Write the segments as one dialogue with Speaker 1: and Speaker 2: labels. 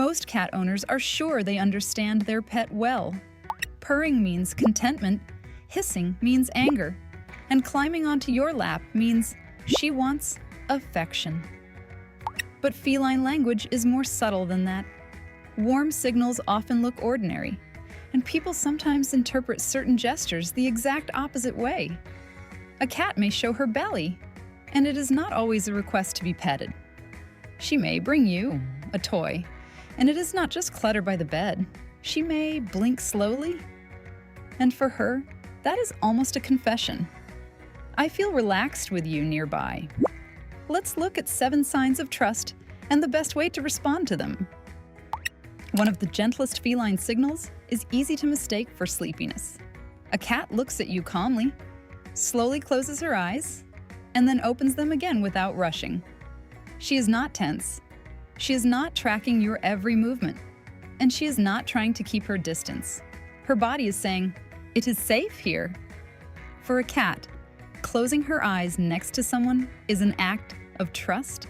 Speaker 1: Most cat owners are sure they understand their pet well. Purring means contentment, hissing means anger, and climbing onto your lap means she wants affection. But feline language is more subtle than that. Warm signals often look ordinary, and people sometimes interpret certain gestures the exact opposite way. A cat may show her belly, and it is not always a request to be petted. She may bring you a toy, and it is not just clutter by the bed. She may blink slowly, and for her, that is almost a confession. I feel relaxed with you nearby. Let's look at 7 signs of trust and the best way to respond to them. One of the gentlest feline signals is easy to mistake for sleepiness. A cat looks at you calmly, slowly closes her eyes, and then opens them again without rushing. She is not tense. She is not tracking your every movement, and she is not trying to keep her distance. Her body is saying, "It is safe here." For a cat, closing her eyes next to someone is an act of trust.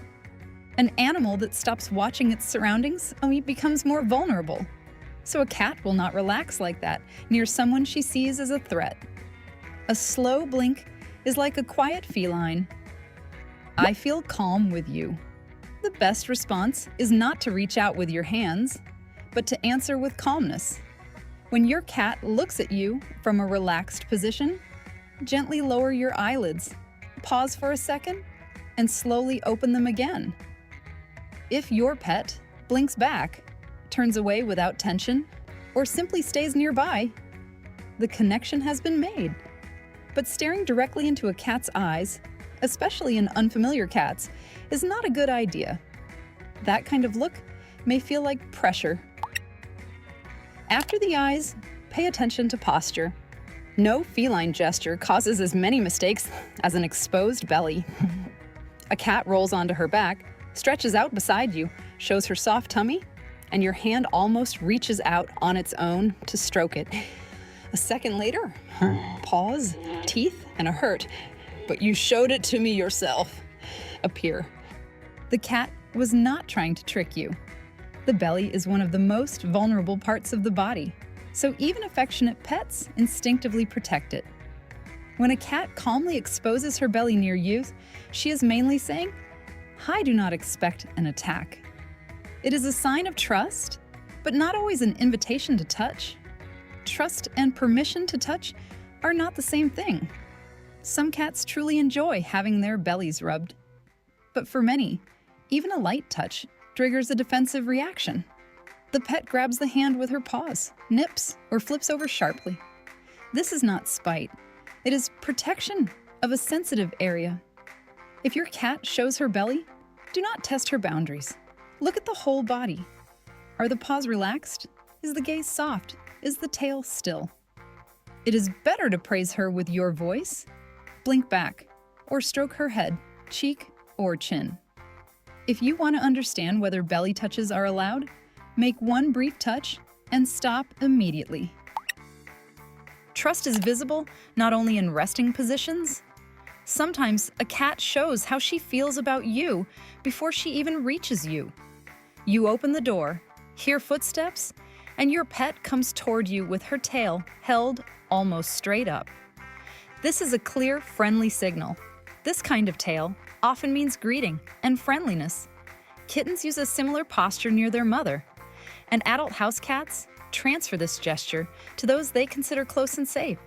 Speaker 1: An animal that stops watching its surroundings only becomes more vulnerable. So a cat will not relax like that near someone she sees as a threat. A slow blink is like a quiet feline. I feel calm with you. The best response is not to reach out with your hands, but to answer with calmness. When your cat looks at you from a relaxed position, gently lower your eyelids, pause for a second, and slowly open them again. If your pet blinks back, turns away without tension, or simply stays nearby, the connection has been made. But staring directly into a cat's eyes, especially in unfamiliar cats, is not a good idea. That kind of look may feel like pressure. After the eyes, pay attention to posture. No feline gesture causes as many mistakes as an exposed belly. A cat rolls onto her back, stretches out beside you, shows her soft tummy, and your hand almost reaches out on its own to stroke it. A second later, paws, teeth, and a hurt, "But you showed it to me yourself," appear. The cat was not trying to trick you. The belly is one of the most vulnerable parts of the body, so even affectionate pets instinctively protect it. When a cat calmly exposes her belly near you, she is mainly saying, "I do not expect an attack." It is a sign of trust, but not always an invitation to touch. Trust and permission to touch are not the same thing. Some cats truly enjoy having their bellies rubbed, but for many, even a light touch triggers a defensive reaction. The pet grabs the hand with her paws, nips, or flips over sharply. This is not spite. It is protection of a sensitive area. If your cat shows her belly, do not test her boundaries. Look at the whole body. Are the paws relaxed? Is the gaze soft? Is the tail still? It is better to praise her with your voice, blink back, or stroke her head, cheek, or chin. If you want to understand whether belly touches are allowed, make one brief touch and stop immediately. Trust is visible not only in resting positions. Sometimes a cat shows how she feels about you before she even reaches you. You open the door, hear footsteps, and your pet comes toward you with her tail held almost straight up. This is a clear, friendly signal. This kind of tail often means greeting and friendliness. Kittens use a similar posture near their mother, and adult house cats transfer this gesture to those they consider close and safe.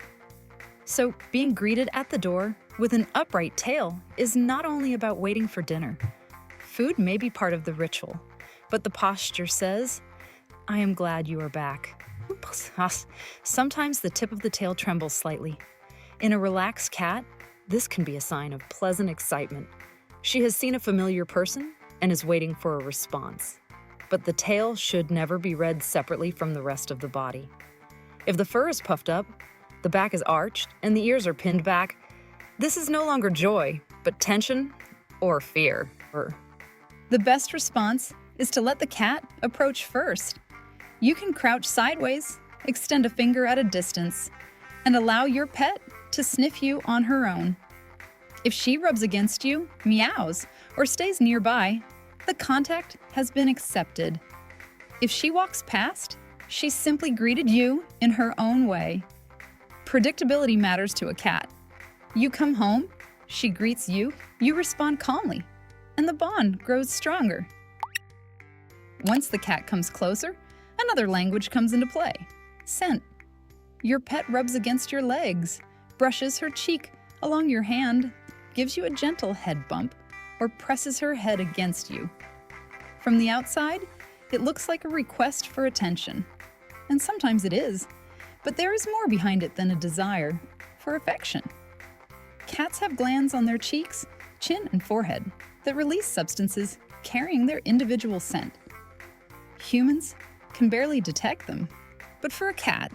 Speaker 1: So, being greeted at the door with an upright tail is not only about waiting for dinner. Food may be part of the ritual, but the posture says, "I am glad you are back." Sometimes the tip of the tail trembles slightly. In a relaxed cat, this can be a sign of pleasant excitement. She has seen a familiar person and is waiting for a response. But the tail should never be read separately from the rest of the body. If the fur is puffed up, the back is arched, and the ears are pinned back, this is no longer joy, but tension or fear. The best response is to let the cat approach first. You can crouch sideways, extend a finger at a distance, and allow your pet to sniff you on her own. If she rubs against you, meows, or stays nearby, the contact has been accepted. If she walks past, she simply greeted you in her own way. Predictability matters to a cat. You come home, she greets you, you respond calmly, and the bond grows stronger. Once the cat comes closer, another language comes into play: scent. Your pet rubs against your legs, brushes her cheek along your hand, gives you a gentle head bump, or presses her head against you. From the outside, it looks like a request for attention. And sometimes it is, but there is more behind it than a desire for affection. Cats have glands on their cheeks, chin, and forehead that release substances carrying their individual scent. Humans can barely detect them, but for a cat,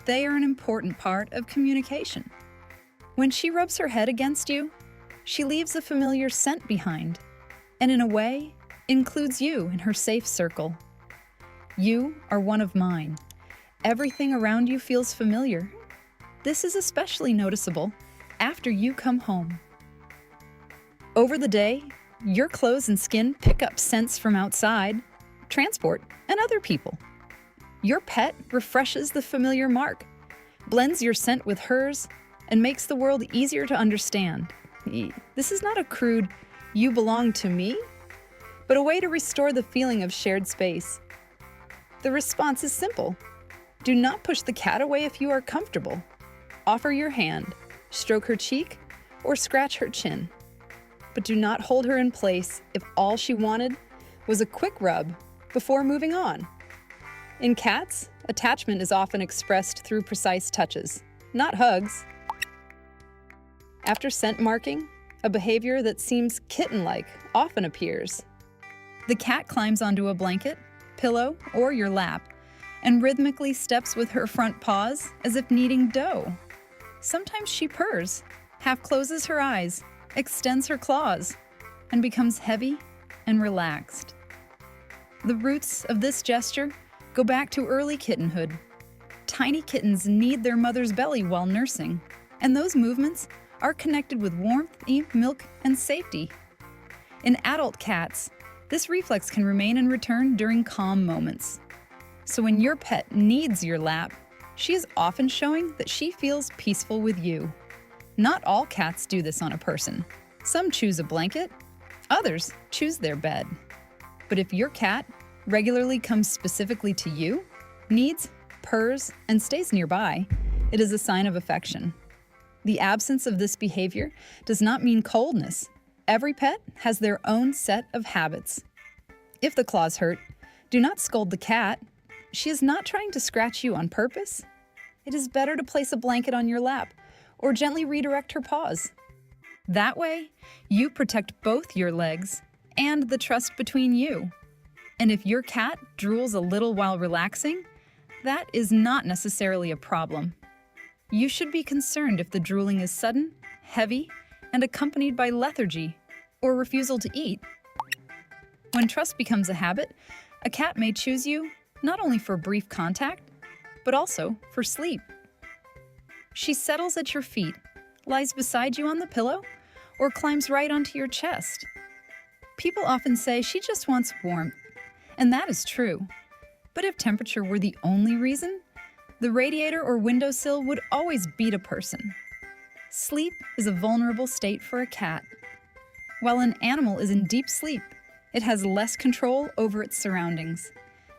Speaker 1: they are an important part of communication. When she rubs her head against you, she leaves a familiar scent behind, and in a way, includes you in her safe circle. You are one of mine. Everything around you feels familiar. This is especially noticeable after you come home. Over the day, your clothes and skin pick up scents from outside, transport, and other people. Your pet refreshes the familiar mark, blends your scent with hers, and makes the world easier to understand. This is not a crude, "you belong to me," but a way to restore the feeling of shared space. The response is simple. Do not push the cat away if you are comfortable. Offer your hand, stroke her cheek, or scratch her chin. But do not hold her in place if all she wanted was a quick rub before moving on. In cats, attachment is often expressed through precise touches, not hugs. After scent marking, a behavior that seems kitten-like often appears. The cat climbs onto a blanket, pillow, or your lap, and rhythmically steps with her front paws as if kneading dough. Sometimes she purrs, half closes her eyes, extends her claws, and becomes heavy and relaxed. The roots of this gesture go back to early kittenhood. Tiny kittens knead their mother's belly while nursing, and those movements are connected with warmth, milk, and safety. In adult cats, this reflex can remain in return during calm moments. So when your pet needs your lap, she is often showing that she feels peaceful with you. Not all cats do this on a person. Some choose a blanket, others choose their bed. But if your cat regularly comes specifically to you, needs, purrs, and stays nearby, it is a sign of affection. The absence of this behavior does not mean coldness. Every pet has their own set of habits. If the claws hurt, do not scold the cat. She is not trying to scratch you on purpose. It is better to place a blanket on your lap or gently redirect her paws. That way, you protect both your legs and the trust between you. And if your cat drools a little while relaxing, that is not necessarily a problem. You should be concerned if the drooling is sudden, heavy, and accompanied by lethargy or refusal to eat. When trust becomes a habit, a cat may choose you not only for brief contact, but also for sleep. She settles at your feet, lies beside you on the pillow, or climbs right onto your chest. People often say she just wants warmth, and that is true. But if temperature were the only reason, the radiator or windowsill would always beat a person. Sleep is a vulnerable state for a cat. While an animal is in deep sleep, it has less control over its surroundings.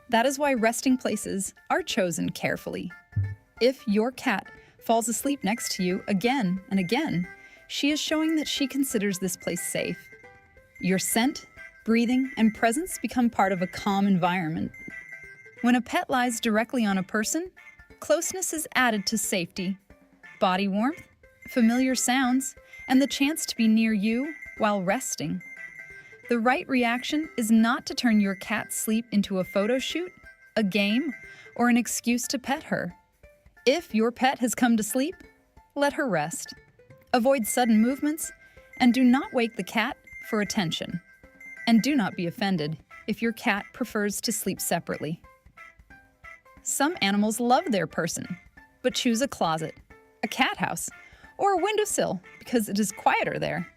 Speaker 1: That is why resting places are chosen carefully. If your cat falls asleep next to you again and again, she is showing that she considers this place safe. Your scent, breathing, and presence become part of a calm environment. When a pet lies directly on a person, closeness is added to safety. Body warmth, familiar sounds, and the chance to be near you while resting. The right reaction is not to turn your cat's sleep into a photo shoot, a game, or an excuse to pet her. If your pet has come to sleep, let her rest. Avoid sudden movements, and do not wake the cat for attention. And do not be offended if your cat prefers to sleep separately. Some animals love their person, but choose a closet, a cat house, or a windowsill because it is quieter there.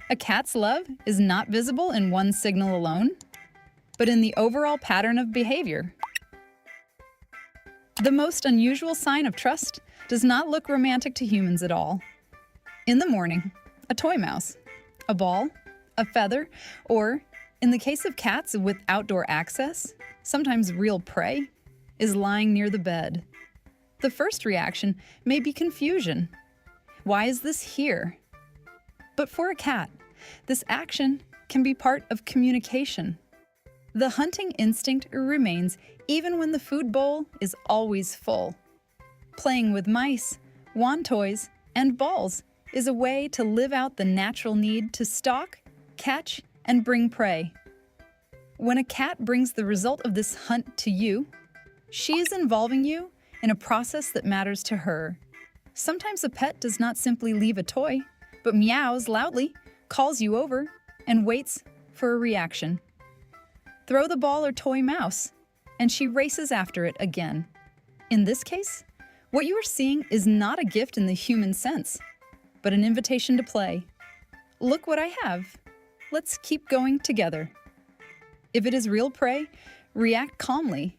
Speaker 1: A cat's love is not visible in one signal alone, but in the overall pattern of behavior. The most unusual sign of trust does not look romantic to humans at all. In the morning, a toy mouse, a ball, a feather, or, in the case of cats with outdoor access, sometimes real prey, is lying near the bed. The first reaction may be confusion. Why is this here? But for a cat, this action can be part of communication. The hunting instinct remains even when the food bowl is always full. Playing with mice, wand toys, and balls is a way to live out the natural need to stalk, catch, and bring prey. When a cat brings the result of this hunt to you, she is involving you in a process that matters to her. Sometimes a pet does not simply leave a toy, but meows loudly, calls you over, and waits for a reaction. Throw the ball or toy mouse, and she races after it again. In this case, what you are seeing is not a gift in the human sense, but an invitation to play. Look what I have. Let's keep going together. If it is real prey, react calmly.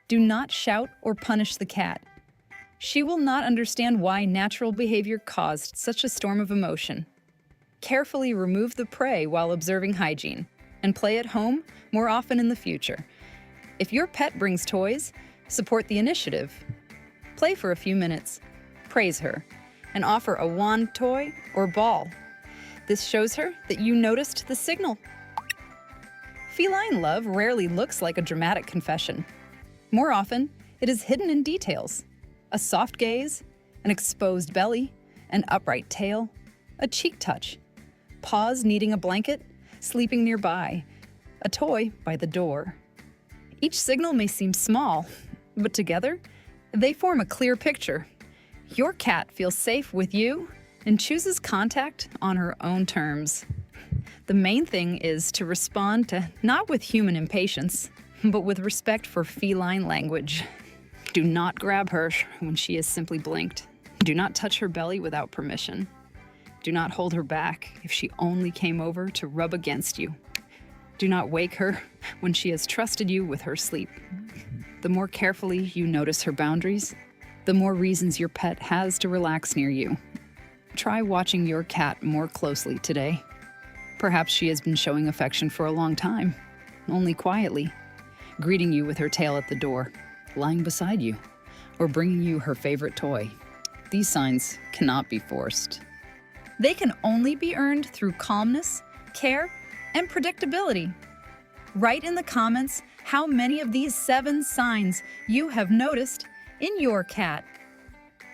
Speaker 1: Do not shout or punish the cat. She will not understand why natural behavior caused such a storm of emotion. Carefully remove the prey while observing hygiene, and play at home more often in the future. If your pet brings toys, support the initiative. Play for a few minutes, praise her, and offer a wand toy or ball. This shows her that you noticed the signal. Feline love rarely looks like a dramatic confession. More often, it is hidden in details. A soft gaze, an exposed belly, an upright tail, a cheek touch, paws kneading a blanket, sleeping nearby, a toy by the door. Each signal may seem small, but together, they form a clear picture. Your cat feels safe with you and chooses contact on her own terms. The main thing is to respond not with human impatience, but with respect for feline language. Do not grab her when she has simply blinked. Do not touch her belly without permission. Do not hold her back if she only came over to rub against you. Do not wake her when she has trusted you with her sleep. The more carefully you notice her boundaries, the more reasons your pet has to relax near you. Try watching your cat more closely today. Perhaps she has been showing affection for a long time, only quietly, greeting you with her tail at the door, lying beside you, or bringing you her favorite toy. These signs cannot be forced. They can only be earned through calmness, care, and predictability. Write in the comments how many of these 7 signs you have noticed in your cat.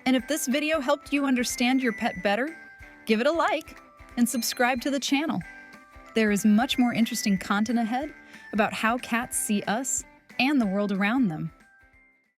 Speaker 1: And if this video helped you understand your pet better, give it a like and subscribe to the channel. There is much more interesting content ahead about how cats see us and the world around them.